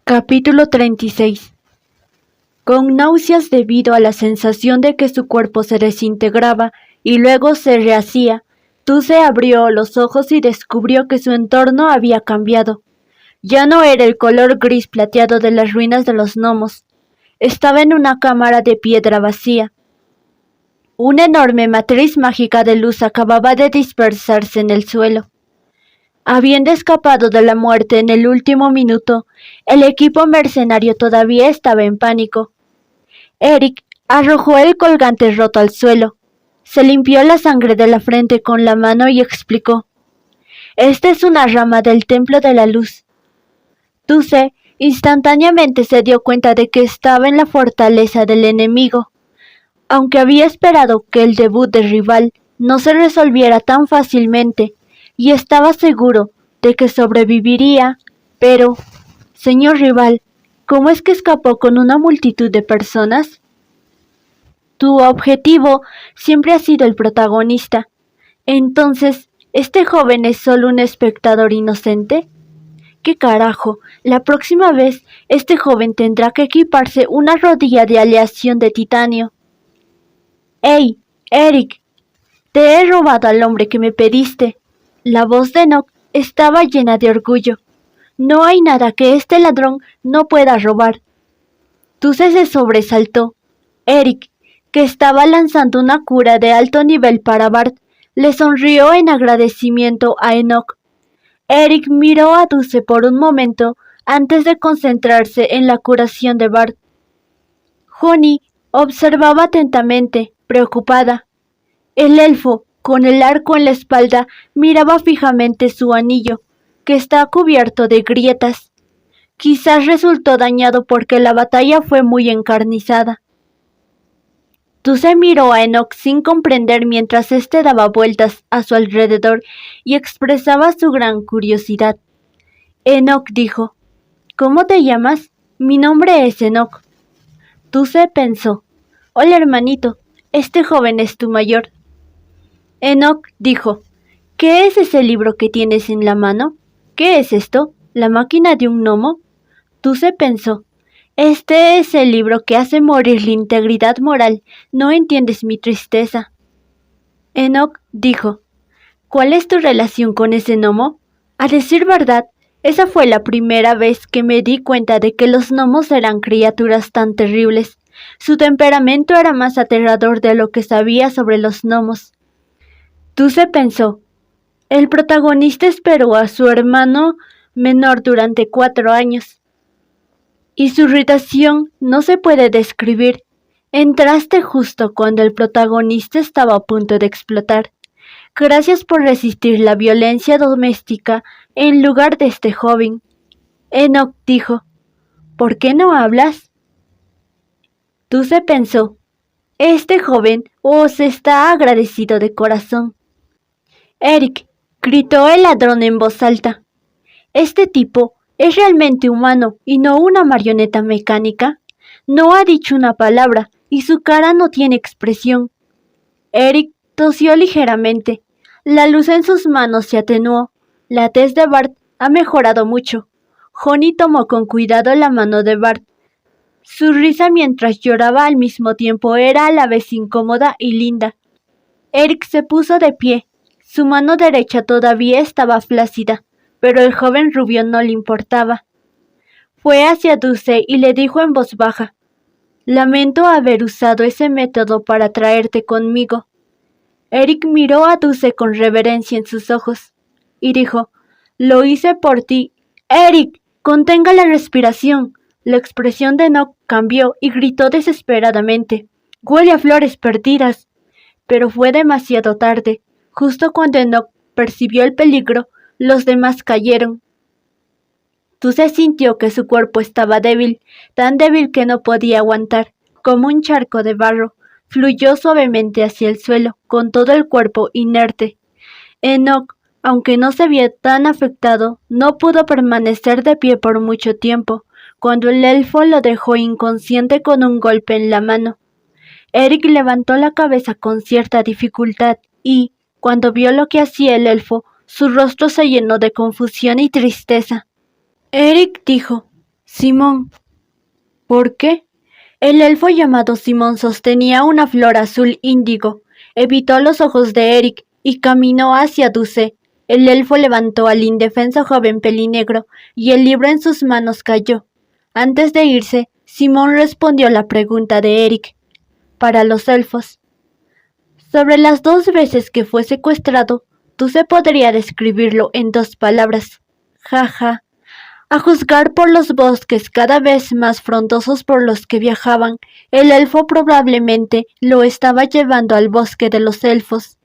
Capítulo 36. Con náuseas debido a la sensación de que su cuerpo se desintegraba y luego se rehacía, Tuse abrió los ojos y descubrió que su entorno había cambiado. Ya no era el color gris plateado de las ruinas de los gnomos. Estaba en una cámara de piedra vacía. Una enorme matriz mágica de luz acababa de dispersarse en el suelo. Habiendo escapado de la muerte en el último minuto, el equipo mercenario todavía estaba en pánico. Eric arrojó el colgante roto al suelo. Se limpió la sangre de la frente con la mano y explicó: «Esta es una rama del Templo de la Luz». Tuse instantáneamente se dio cuenta de que estaba en la fortaleza del enemigo. Aunque había esperado que el debut de rival no se resolviera tan fácilmente, y estaba seguro de que sobreviviría, pero, señor rival, ¿cómo es que escapó con una multitud de personas? Tu objetivo siempre ha sido el protagonista. Entonces, ¿este joven es solo un espectador inocente? ¿Qué carajo? La próxima vez, este joven tendrá que equiparse una rodilla de aleación de titanio. ¡Hey, Eric! Te he robado al hombre que me pediste. La voz de Enoch estaba llena de orgullo. No hay nada que este ladrón no pueda robar. Tuse se sobresaltó. Eric, que estaba lanzando una cura de alto nivel para Bart, le sonrió en agradecimiento a Enoch. Eric miró a Tuse por un momento antes de concentrarse en la curación de Bart. Honey observaba atentamente, preocupada. El elfo, con el arco en la espalda, miraba fijamente su anillo, que está cubierto de grietas. Quizás resultó dañado porque la batalla fue muy encarnizada. Tuse miró a Enoch sin comprender mientras éste daba vueltas a su alrededor y expresaba su gran curiosidad. Enoch dijo: «¿Cómo te llamas? Mi nombre es Enoch». Tuse pensó: «Hola, hermanito, este joven es tu mayor». Enoch dijo: «¿Qué es ese libro que tienes en la mano? ¿Qué es esto? ¿La máquina de un gnomo?» Tuse pensó: «Este es el libro que hace morir la integridad moral. No entiendes mi tristeza». Enoch dijo: «¿Cuál es tu relación con ese gnomo? A decir verdad, esa fue la primera vez que me di cuenta de que los gnomos eran criaturas tan terribles. Su temperamento era más aterrador de lo que sabía sobre los gnomos». Tuse pensó: el protagonista esperó a su hermano menor durante 4 años. Y su irritación no se puede describir. Entraste justo cuando el protagonista estaba a punto de explotar. Gracias por resistir la violencia doméstica en lugar de este joven. Enoch dijo: «¿Por qué no hablas?» Tuse pensó: este joven os está agradecido de corazón. «Eric», gritó el ladrón en voz alta, «este tipo es realmente humano y no una marioneta mecánica. No ha dicho una palabra y su cara no tiene expresión». Eric tosió ligeramente. La luz en sus manos se atenuó. La tez de Bart ha mejorado mucho. Honey tomó con cuidado la mano de Bart. Su risa mientras lloraba al mismo tiempo era a la vez incómoda y linda. Eric se puso de pie. Su mano derecha todavía estaba flácida, pero el joven rubio no le importaba. Fue hacia Tuse y le dijo en voz baja: «Lamento haber usado ese método para traerte conmigo». Eric miró a Tuse con reverencia en sus ojos y dijo: «Lo hice por ti». «Eric, contenga la respiración». La expresión de Enoch cambió y gritó desesperadamente: «Huele a flores perdidas». Pero fue demasiado tarde. Justo cuando Enoch percibió el peligro, los demás cayeron. Tuse sintió que su cuerpo estaba débil, tan débil que no podía aguantar. Como un charco de barro, fluyó suavemente hacia el suelo, con todo el cuerpo inerte. Enoch, aunque no se vio tan afectado, no pudo permanecer de pie por mucho tiempo, cuando el elfo lo dejó inconsciente con un golpe en la mano. Eric levantó la cabeza con cierta dificultad y, cuando vio lo que hacía el elfo, su rostro se llenó de confusión y tristeza. Eric dijo: Simón. ¿Por qué? El elfo llamado Simón sostenía una flor azul índigo, evitó los ojos de Eric y caminó hacia Dulce. El elfo levantó al indefenso joven pelinegro y el libro en sus manos cayó. Antes de irse, Simón respondió la pregunta de Eric. Para los elfos. Sobre las 2 veces que fue secuestrado, Dulce podría describirlo en 2 palabras. Jaja. A juzgar por los bosques cada vez más frondosos por los que viajaban, el elfo probablemente lo estaba llevando al bosque de los elfos.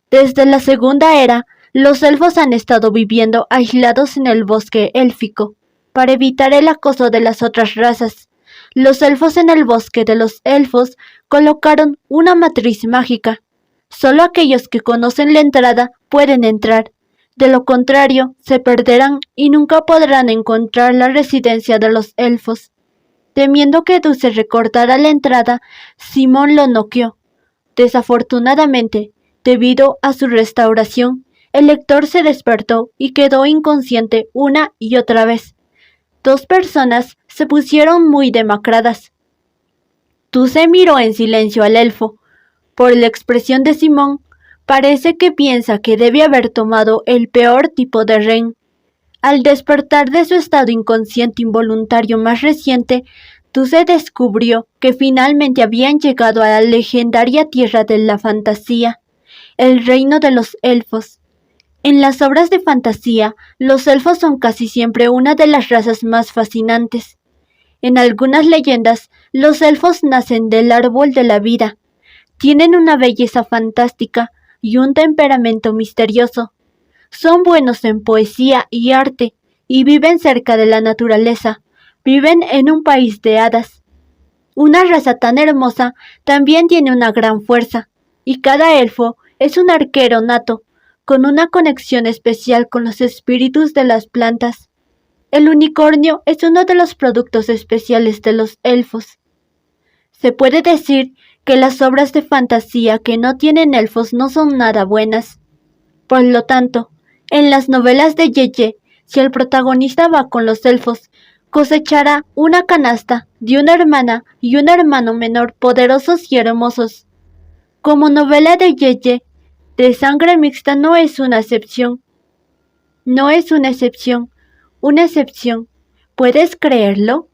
Desde la Segunda Era, los elfos han estado viviendo aislados en el bosque élfico, para evitar el acoso de las otras razas. Los elfos en el bosque de los elfos colocaron una matriz mágica. Solo aquellos que conocen la entrada pueden entrar. De lo contrario, se perderán y nunca podrán encontrar la residencia de los elfos. Temiendo que Dulce recortara la entrada, Simón lo noqueó. Desafortunadamente, debido a su restauración, el lector se despertó y quedó inconsciente una y otra vez. 2 personas se pusieron muy demacradas. Dulce miró en silencio al elfo. Por la expresión de Simón, parece que piensa que debe haber tomado el peor tipo de rehén. Al despertar de su estado inconsciente involuntario más reciente, Dulce descubrió que finalmente habían llegado a la legendaria tierra de la fantasía, el reino de los elfos. En las obras de fantasía, los elfos son casi siempre una de las razas más fascinantes. En algunas leyendas, los elfos nacen del árbol de la vida. Tienen una belleza fantástica y un temperamento misterioso. Son buenos en poesía y arte y viven cerca de la naturaleza. Viven en un país de hadas. Una raza tan hermosa también tiene una gran fuerza, y cada elfo es un arquero nato, con una conexión especial con los espíritus de las plantas. El unicornio es uno de los productos especiales de los elfos. Se puede decir que las obras de fantasía que no tienen elfos no son nada buenas. Por lo tanto, en las novelas de Yeye, si el protagonista va con los elfos, cosechará una canasta de una hermana y un hermano menor poderosos y hermosos. Como novela de Yeye, de sangre mixta no es una excepción. No es una excepción. Una excepción. ¿Puedes creerlo?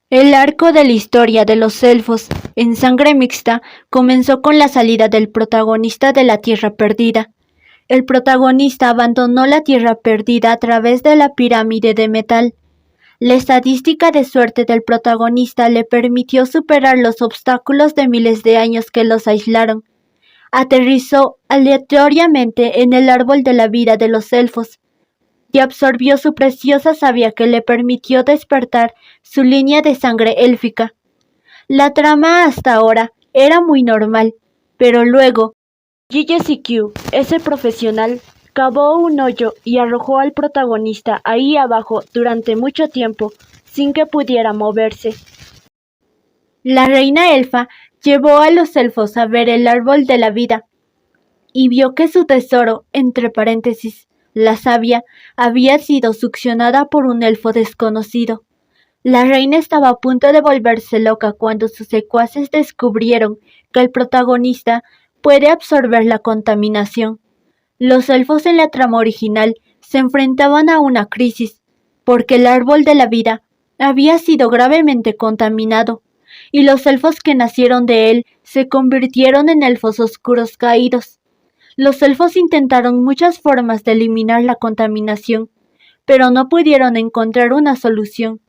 El arco de la historia de los elfos en sangre mixta comenzó con la salida del protagonista de la Tierra Perdida. El protagonista abandonó la Tierra Perdida a través de la pirámide de metal. La estadística de suerte del protagonista le permitió superar los obstáculos de miles de años que los aislaron. Aterrizó aleatoriamente en el árbol de la vida de los elfos y absorbió su preciosa savia que le permitió despertar su línea de sangre élfica. La trama hasta ahora era muy normal, pero luego, GGCQ, ese profesional, cavó un hoyo y arrojó al protagonista ahí abajo durante mucho tiempo, sin que pudiera moverse. La reina elfa llevó a los elfos a ver el árbol de la vida, y vio que su tesoro, entre paréntesis, la savia, había sido succionada por un elfo desconocido. La reina estaba a punto de volverse loca cuando sus secuaces descubrieron que el protagonista puede absorber la contaminación. Los elfos en la trama original se enfrentaban a una crisis, porque el árbol de la vida había sido gravemente contaminado, y los elfos que nacieron de él se convirtieron en elfos oscuros caídos. Los elfos intentaron muchas formas de eliminar la contaminación, pero no pudieron encontrar una solución.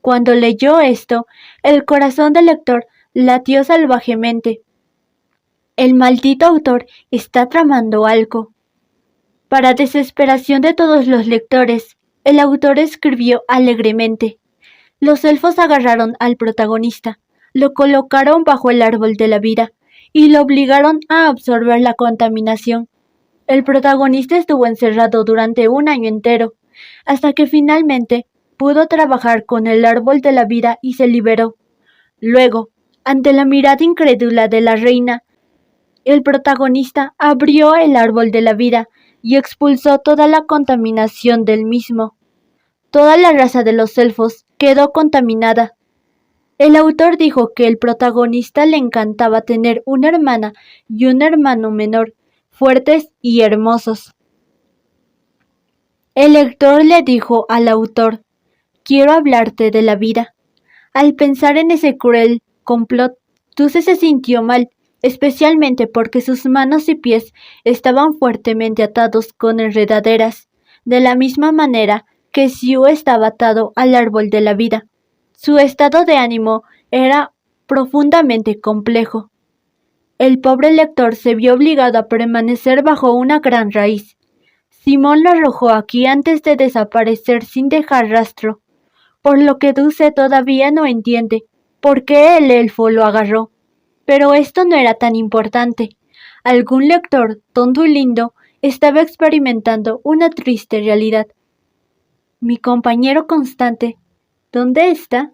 Cuando leyó esto, el corazón del lector latió salvajemente. El maldito autor está tramando algo. Para desesperación de todos los lectores, el autor escribió alegremente. Los elfos agarraron al protagonista, lo colocaron bajo el árbol de la vida y lo obligaron a absorber la contaminación. El protagonista estuvo encerrado durante 1 año entero, hasta que finalmente pudo trabajar con el árbol de la vida y se liberó. Luego, ante la mirada incrédula de la reina, el protagonista abrió el árbol de la vida y expulsó toda la contaminación del mismo. Toda la raza de los elfos quedó contaminada. El autor dijo que el protagonista le encantaba tener una hermana y un hermano menor, fuertes y hermosos. El lector le dijo al autor: quiero hablarte de la vida. Al pensar en ese cruel complot, Dulce se sintió mal, especialmente porque sus manos y pies estaban fuertemente atados con enredaderas, de la misma manera que Siu estaba atado al árbol de la vida. Su estado de ánimo era profundamente complejo. El pobre lector se vio obligado a permanecer bajo una gran raíz. Simón lo arrojó aquí antes de desaparecer sin dejar rastro, por lo que Dulce todavía no entiende por qué el elfo lo agarró. Pero esto no era tan importante. Algún lector, tonto y lindo, estaba experimentando una triste realidad. Mi compañero constante, ¿dónde está?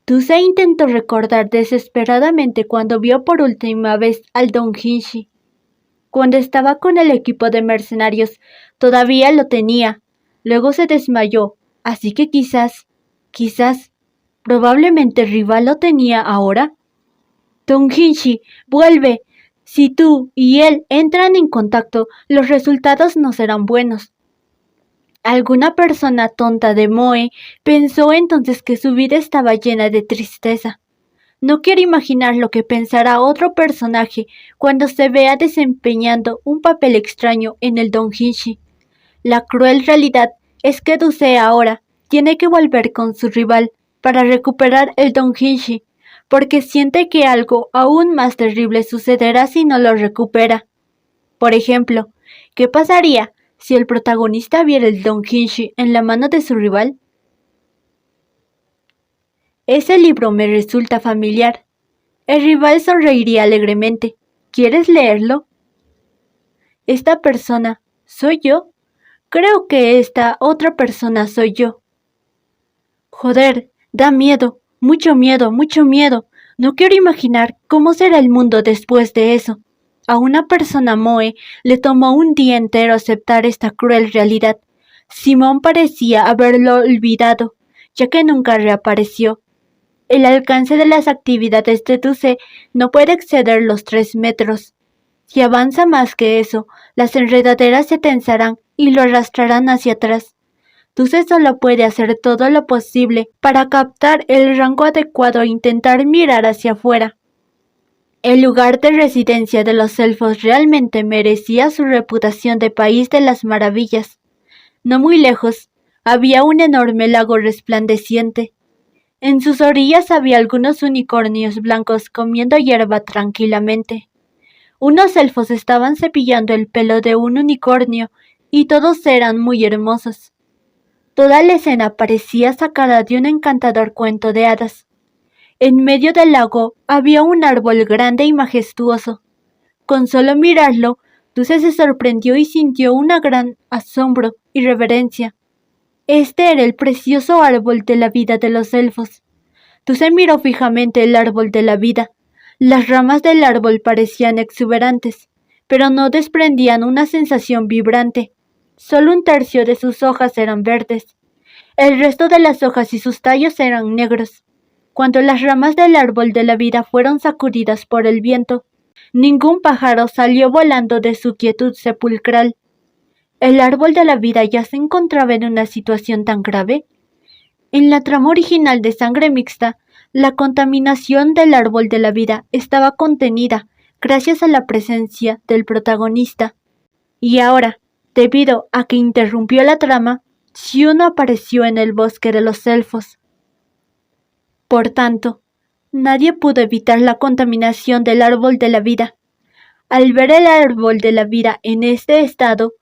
Dulce intentó recordar desesperadamente cuando vio por última vez al Don Hinshi. Cuando estaba con el equipo de mercenarios, todavía lo tenía. Luego se desmayó, así que quizás, probablemente Rival lo tenía ahora. Don Hinshi, vuelve. Si tú y él entran en contacto, los resultados no serán buenos. Alguna persona tonta de Moe pensó entonces que su vida estaba llena de tristeza. No quiero imaginar lo que pensará otro personaje cuando se vea desempeñando un papel extraño en el Don Hinshi. La cruel realidad es que Dulce ahora tiene que volver con su rival para recuperar el Don Hinshi, porque siente que algo aún más terrible sucederá si no lo recupera. Por ejemplo, ¿qué pasaría si el protagonista viera el Don Hinshi en la mano de su rival? Ese libro me resulta familiar. El rival sonreiría alegremente. ¿Quieres leerlo? ¿Esta persona soy yo? Creo que esta otra persona soy yo. Joder, da miedo, mucho miedo, mucho miedo. No quiero imaginar cómo será el mundo después de eso. A una persona Moe le tomó un día entero aceptar esta cruel realidad. Simón parecía haberlo olvidado, ya que nunca reapareció. El alcance de las actividades de Dulce no puede exceder los 3 metros. Si avanza más que eso, las enredaderas se tensarán y lo arrastrarán hacia atrás. Dulce solo puede hacer todo lo posible para captar el rango adecuado e intentar mirar hacia afuera. El lugar de residencia de los elfos realmente merecía su reputación de país de las maravillas. No muy lejos, había un enorme lago resplandeciente. En sus orillas había algunos unicornios blancos comiendo hierba tranquilamente. Unos elfos estaban cepillando el pelo de un unicornio y todos eran muy hermosos. Toda la escena parecía sacada de un encantador cuento de hadas. En medio del lago había un árbol grande y majestuoso. Con solo mirarlo, Dulce se sorprendió y sintió un gran asombro y reverencia. Este era el precioso árbol de la vida de los elfos. Dulce miró fijamente el árbol de la vida. Las ramas del árbol parecían exuberantes, pero no desprendían una sensación vibrante. Solo un tercio de sus hojas eran verdes. El resto de las hojas y sus tallos eran negros. Cuando las ramas del árbol de la vida fueron sacudidas por el viento, ningún pájaro salió volando de su quietud sepulcral. ¿El árbol de la vida ya se encontraba en una situación tan grave? En la trama original de Sangre Mixta, la contaminación del árbol de la vida estaba contenida gracias a la presencia del protagonista. Y ahora, debido a que interrumpió la trama, Siu no apareció en el bosque de los elfos. Por tanto, nadie pudo evitar la contaminación del árbol de la vida. Al ver el árbol de la vida en este estado,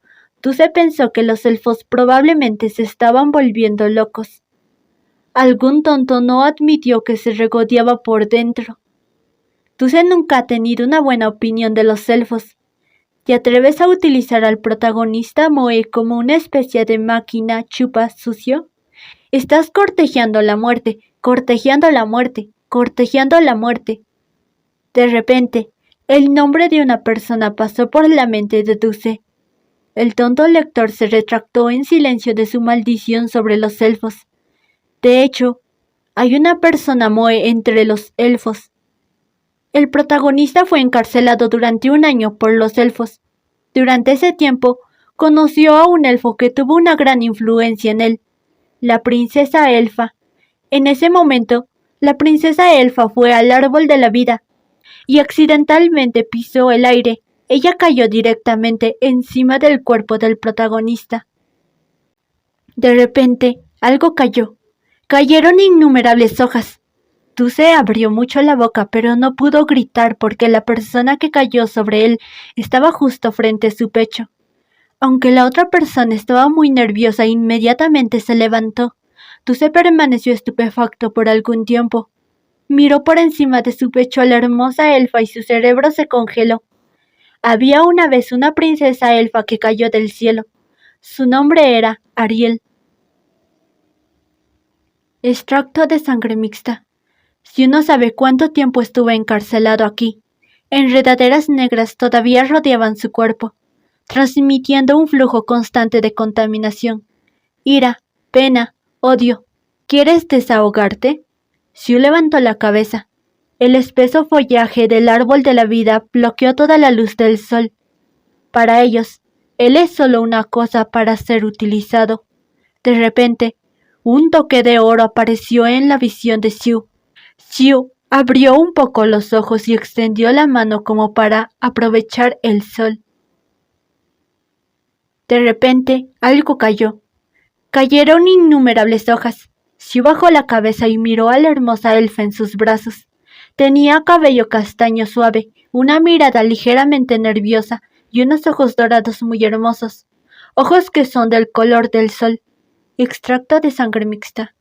Dulce pensó que los elfos probablemente se estaban volviendo locos. Algún tonto no admitió que se regodeaba por dentro. Dulce nunca ha tenido una buena opinión de los elfos. ¿Te atreves a utilizar al protagonista Moe como una especie de máquina chupa sucio? Estás cortejando la muerte, cortejando la muerte, cortejando la muerte. De repente, el nombre de una persona pasó por la mente de Dulce. El tonto lector se retractó en silencio de su maldición sobre los elfos. De hecho, hay una persona moe entre los elfos. El protagonista fue encarcelado durante 1 año por los elfos. Durante ese tiempo, conoció a un elfo que tuvo una gran influencia en él, la princesa elfa. En ese momento, la princesa elfa fue al árbol de la vida y accidentalmente pisó el aire. Ella cayó directamente encima del cuerpo del protagonista. De repente, algo cayó. Cayeron innumerables hojas. Dulce abrió mucho la boca, pero no pudo gritar porque la persona que cayó sobre él estaba justo frente a su pecho. Aunque la otra persona estaba muy nerviosa, inmediatamente se levantó. Dulce permaneció estupefacto por algún tiempo. Miró por encima de su pecho a la hermosa elfa y su cerebro se congeló. Había una vez una princesa elfa que cayó del cielo. Su nombre era Ariel. Extracto de sangre mixta. Si uno sabe cuánto tiempo estuvo encarcelado aquí, enredaderas negras todavía rodeaban su cuerpo, transmitiendo un flujo constante de contaminación. Ira, pena, odio. ¿Quieres desahogarte? Xiu levantó la cabeza. El espeso follaje del árbol de la vida bloqueó toda la luz del sol. Para ellos, él es solo una cosa para ser utilizado. De repente, un toque de oro apareció en la visión de Xiu. Xiu abrió un poco los ojos y extendió la mano como para aprovechar el sol. De repente, algo cayó. Cayeron innumerables hojas. Xiu bajó la cabeza y miró a la hermosa elfa en sus brazos. Tenía cabello castaño suave, una mirada ligeramente nerviosa y unos ojos dorados muy hermosos. Ojos que son del color del sol. Extracto de sangre mixta.